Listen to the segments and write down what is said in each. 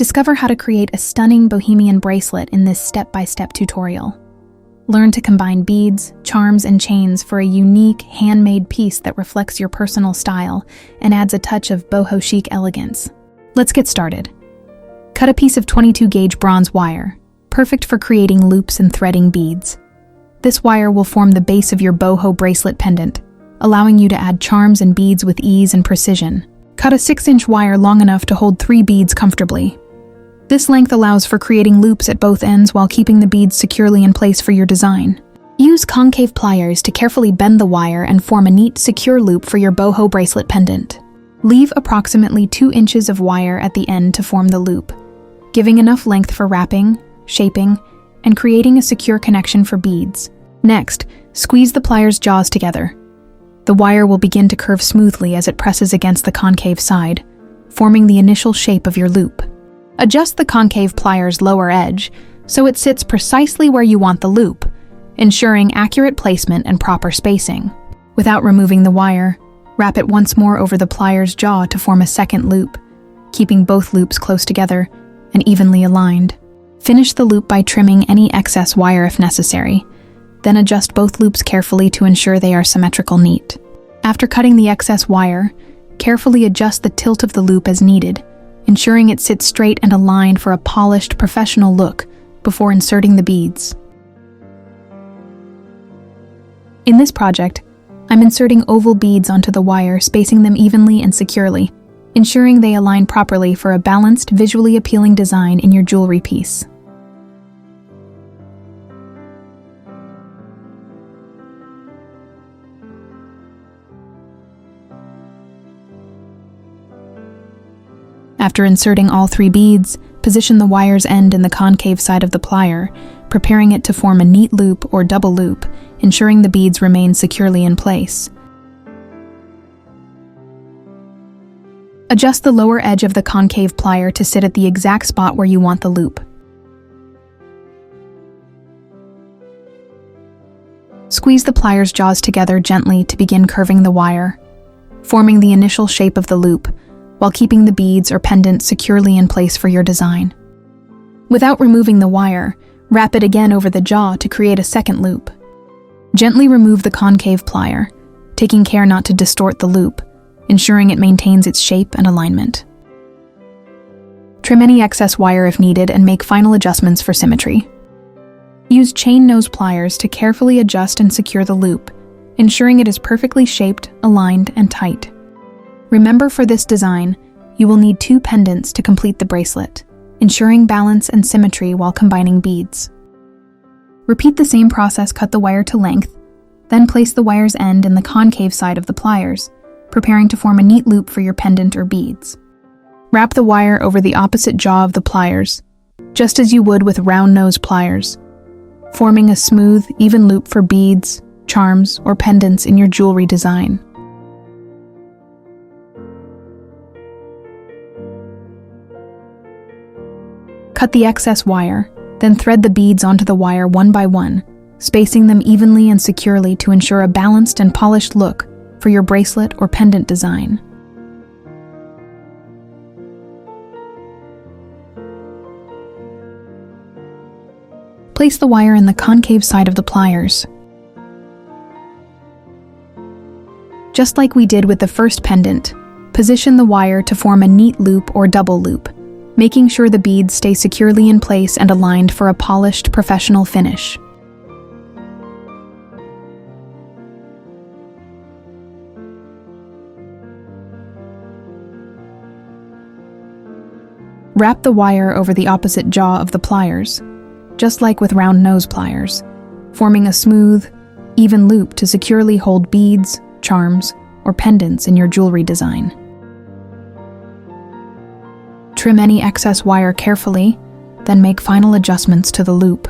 Discover how to create a stunning bohemian bracelet in this step-by-step tutorial. Learn to combine beads, charms, and chains for a unique, handmade piece that reflects your personal style and adds a touch of boho chic elegance. Let's get started. Cut a piece of 22-gauge bronze wire, perfect for creating loops and threading beads. This wire will form the base of your boho bracelet pendant, allowing you to add charms and beads with ease and precision. Cut a 6-inch wire long enough to hold 3 beads comfortably. This length allows for creating loops at both ends while keeping the beads securely in place for your design. Use concave pliers to carefully bend the wire and form a neat, secure loop for your boho bracelet pendant. Leave approximately 2 inches of wire at the end to form the loop, giving enough length for wrapping, shaping, and creating a secure connection for beads. Next, squeeze the pliers' jaws together. The wire will begin to curve smoothly as it presses against the concave side, forming the initial shape of your loop. Adjust the concave pliers' lower edge so it sits precisely where you want the loop, ensuring accurate placement and proper spacing. Without removing the wire, wrap it once more over the pliers' jaw to form a second loop, keeping both loops close together and evenly aligned. Finish the loop by trimming any excess wire if necessary, then adjust both loops carefully to ensure they are symmetrical neat. After cutting the excess wire, carefully adjust the tilt of the loop as needed, ensuring it sits straight and aligned for a polished, professional look before inserting the beads. In this project, I'm inserting oval beads onto the wire, spacing them evenly and securely, ensuring they align properly for a balanced, visually appealing design in your jewelry piece. After inserting all 3 beads, position the wire's end in the concave side of the plier, preparing it to form a neat loop or double loop, ensuring the beads remain securely in place. Adjust the lower edge of the concave plier to sit at the exact spot where you want the loop. Squeeze the pliers' jaws together gently to begin curving the wire, forming the initial shape of the loop, while keeping the beads or pendant securely in place for your design. Without removing the wire, wrap it again over the jaw to create a second loop. Gently remove the concave plier, taking care not to distort the loop, ensuring it maintains its shape and alignment. Trim any excess wire if needed and make final adjustments for symmetry. Use chain nose pliers to carefully adjust and secure the loop, ensuring it is perfectly shaped, aligned, and tight. Remember, for this design, you will need 2 pendants to complete the bracelet, ensuring balance and symmetry while combining beads. Repeat the same process. Cut the wire to length, then place the wire's end in the concave side of the pliers, preparing to form a neat loop for your pendant or beads. Wrap the wire over the opposite jaw of the pliers, just as you would with round nose pliers, forming a smooth, even loop for beads, charms, or pendants in your jewelry design. Cut the excess wire, then thread the beads onto the wire one by one, spacing them evenly and securely to ensure a balanced and polished look for your bracelet or pendant design. Place the wire in the concave side of the pliers. Just like we did with the first pendant, position the wire to form a neat loop or double loop, making sure the beads stay securely in place and aligned for a polished, professional finish. Wrap the wire over the opposite jaw of the pliers, just like with round nose pliers, forming a smooth, even loop to securely hold beads, charms, or pendants in your jewelry design. Trim any excess wire carefully, then make final adjustments to the loop.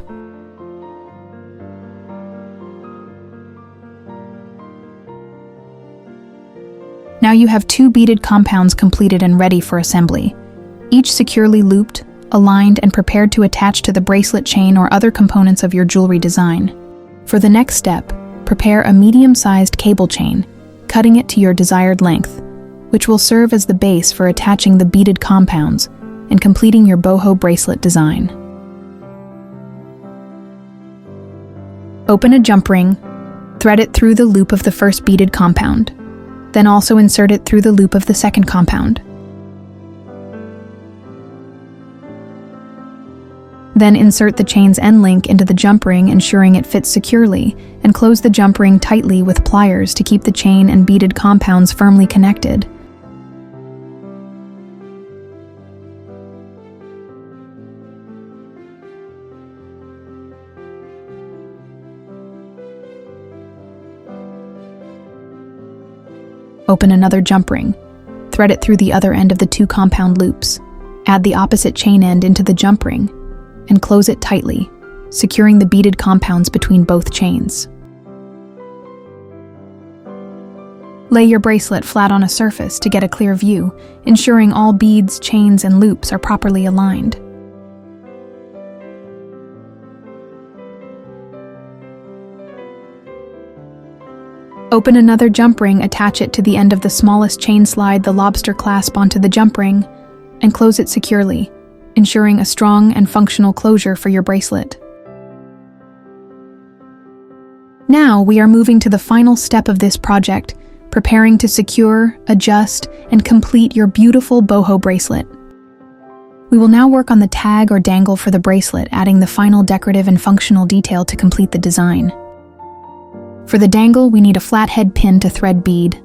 Now you have 2 beaded compounds completed and ready for assembly, each securely looped, aligned, and prepared to attach to the bracelet chain or other components of your jewelry design. For the next step, prepare a medium-sized cable chain, cutting it to your desired length, which will serve as the base for attaching the beaded compounds, and completing your boho bracelet design. Open a jump ring, thread it through the loop of the first beaded compound, then also insert it through the loop of the second compound. Then insert the chain's end link into the jump ring, ensuring it fits securely, and close the jump ring tightly with pliers to keep the chain and beaded compounds firmly connected. Open another jump ring, thread it through the other end of the 2 compound loops, add the opposite chain end into the jump ring, and close it tightly, securing the beaded compounds between both chains. Lay your bracelet flat on a surface to get a clear view, ensuring all beads, chains, and loops are properly aligned. Open another jump ring, attach it to the end of the smallest chain, slide the lobster clasp onto the jump ring, and close it securely, ensuring a strong and functional closure for your bracelet. Now we are moving to the final step of this project, preparing to secure, adjust, and complete your beautiful boho bracelet. We will now work on the tag or dangle for the bracelet, adding the final decorative and functional detail to complete the design. For the dangle, we need a flathead pin to thread bead.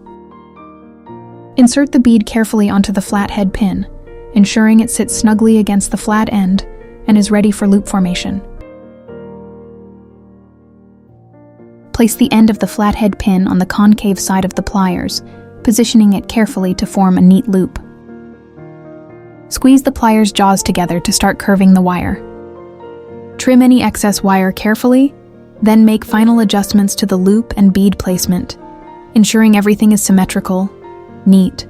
Insert the bead carefully onto the flathead pin, ensuring it sits snugly against the flat end and is ready for loop formation. Place the end of the flathead pin on the concave side of the pliers, positioning it carefully to form a neat loop. Squeeze the pliers' jaws together to start curving the wire. Trim any excess wire carefully, then make final adjustments to the loop and bead placement, ensuring everything is symmetrical, neat.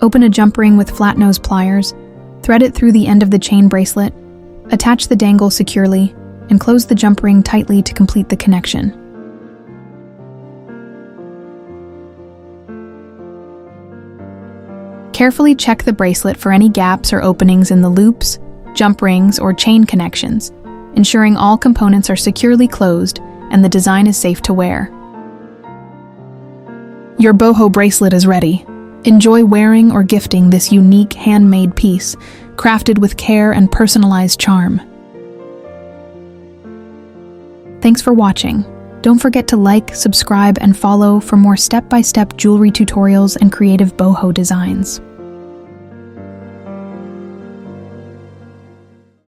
Open a jump ring with flat nose pliers, thread it through the end of the chain bracelet, attach the dangle securely, and close the jump ring tightly to complete the connection. Carefully check the bracelet for any gaps or openings in the loops, jump rings, or chain connections, ensuring all components are securely closed and the design is safe to wear. Your boho bracelet is ready. Enjoy wearing or gifting this unique handmade piece, crafted with care and personalized charm. Thanks for watching. Don't forget to like, subscribe, and follow for more step-by-step jewelry tutorials and creative boho designs.